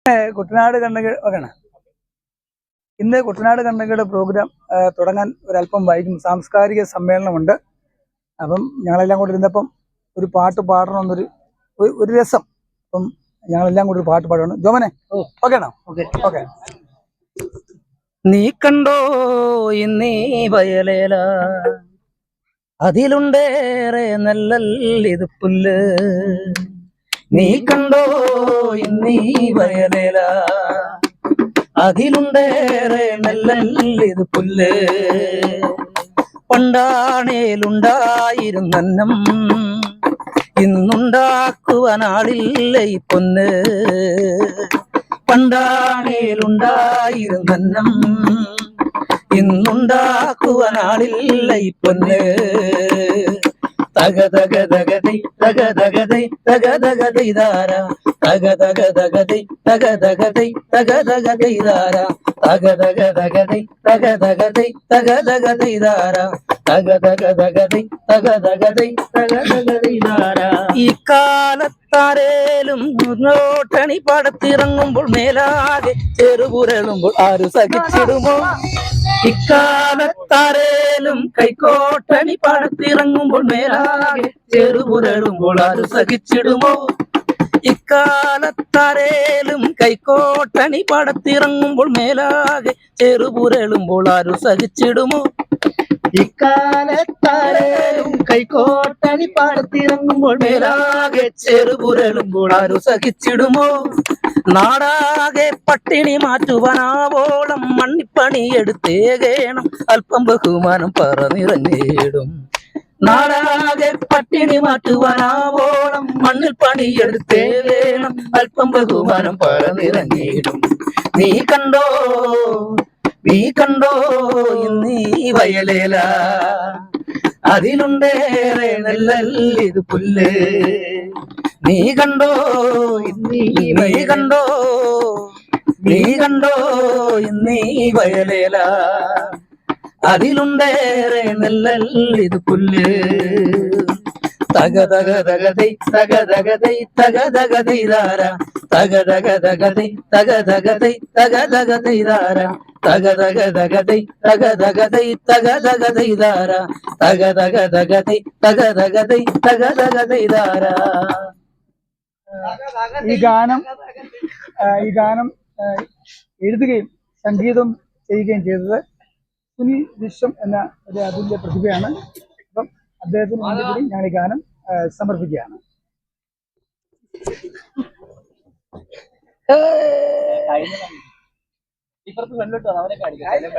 കുട്ടനാട് കണ്ണകി ഓക്കെയാണ്. ഇന്ന് കുട്ടനാട് കണ്ണകിയുടെ പ്രോഗ്രാം തുടങ്ങാൻ ഒരല്പം വൈകും. സാംസ്കാരിക സമ്മേളനമുണ്ട്. അപ്പം ഞങ്ങളെല്ലാം കൂടി ഇരുന്നപ്പം ഒരു പാട്ട് പാടണമെന്നൊരു ഒരു രസം. അപ്പം ഞങ്ങളെല്ലാം കൂടി ഒരു പാട്ട് പാടണം. ജോമനെ ഓക്കെയാണോ? ഓക്കെ. നീ കണ്ടോ ഇന്നീ വയലേല, അതിലുണ്ടേറെ നെല്ലല്ലിത് പുല്ല്. നീ കണ്ടോ ഇന്നീ വയലേല, അതിലുണ്ടേറെ നെല്ലല്ലിത് പുല്ല്. പണ്ടാണേലുണ്ടായിരുന്നന്നം ഇന്നുണ്ടാക്കുവാനാളില്ല ഈ പൊന്ന്. പണ്ടാണേലുണ്ടായിരുന്നന്നം ഇന്നുണ്ടാക്കുവാനാളില്ല ഈ പൊന്ന്. തകതകതകതൈ തകതകതൈ തകതകതൈതാര, തകതകതകതൈ തകതകതൈ തകതകതൈതാര, തകതകതകതൈ തകതകതൈ തകതകതൈതാര, തകതകതകതൈ തകതകതൈ തകതകതൈതാര. ഈ കാലത്താരേലും നോട്ടണി പടത്തിറങ്ങുമ്പോൾ മേലാകെ ചെറുപുരളുമ്പോൾ ആരു സഹിച്ചിടുമോ? ഇക്കാലത്താരേലും കൈക്കോട്ടണി പടത്തിറങ്ങുമ്പോൾ മേലാകെ ചെറുപുരളുമ്പോൾ ആരു സഹിച്ചിടുമോ? ഇക്കാലത്താരേലും കൈക്കോട്ടണി പടത്തിറങ്ങുമ്പോൾ മേലാകെ ചെറുപുരളുമ്പോൾ ആരു സഹിച്ചിടുമോ? ഇക്കാലത്താരേലും കൈക്കോട്ടണി പാടത്തിറങ്ങുമ്പോൾ മേലാകെ ചെറുപുരളുമ്പോൾ ആരു സഹിച്ചിടുമോ? നാടാകെ പട്ടിണി മാറ്റുവാനാവോളം മണ്ണിപ്പണിയെടുത്തേകേണം അല്പം ബഹുമാനം പറന്നിറങ്ങിയിടും. നാടാകെ പട്ടിണി മാറ്റുവാനാവോളം മണ്ണിൽ പണിയെടുത്തേകേണം അല്പം ബഹുമാനം പറന്നിറങ്ങിയിടും. നീ കണ്ടോ നീ കണ്ടോ ഇന്നീ വയലേല, അതിലുണ്ടേറെ നെല്ലല്ലിത് പുല്ല്. നീ കണ്ടോ നീ കണ്ടോ നീ കണ്ടോ ഇന്നീ വയലേല, അതിലുണ്ടേറെ നെല്ലല്ലിത് പുല്ല്. തകതകതകതൈ തകതകതൈ തകതകതൈതാര, തകതകതകതൈ തകതകതൈ തകതകതൈതാര, തകതകതകതൈ തകതകതൈ തകതകതൈതാര, തകതകതകതൈ തകതകതൈ തകതകതൈതാര. ഈ ഗാനം എഴുതുകയും സംഗീതം ചെയ്യുകയും ചെയ്തത് സുനിൽ വിശ്വം എന്ന ഒരു അതുല്യ പ്രതിഭയാണ്. അപ്പം അദ്ദേഹത്തിന് വേണ്ടി കൂടി ഞാൻ ഈ ഗാനം സമർപ്പിക്കുകയാണ്. ഇപ്പുറത്ത്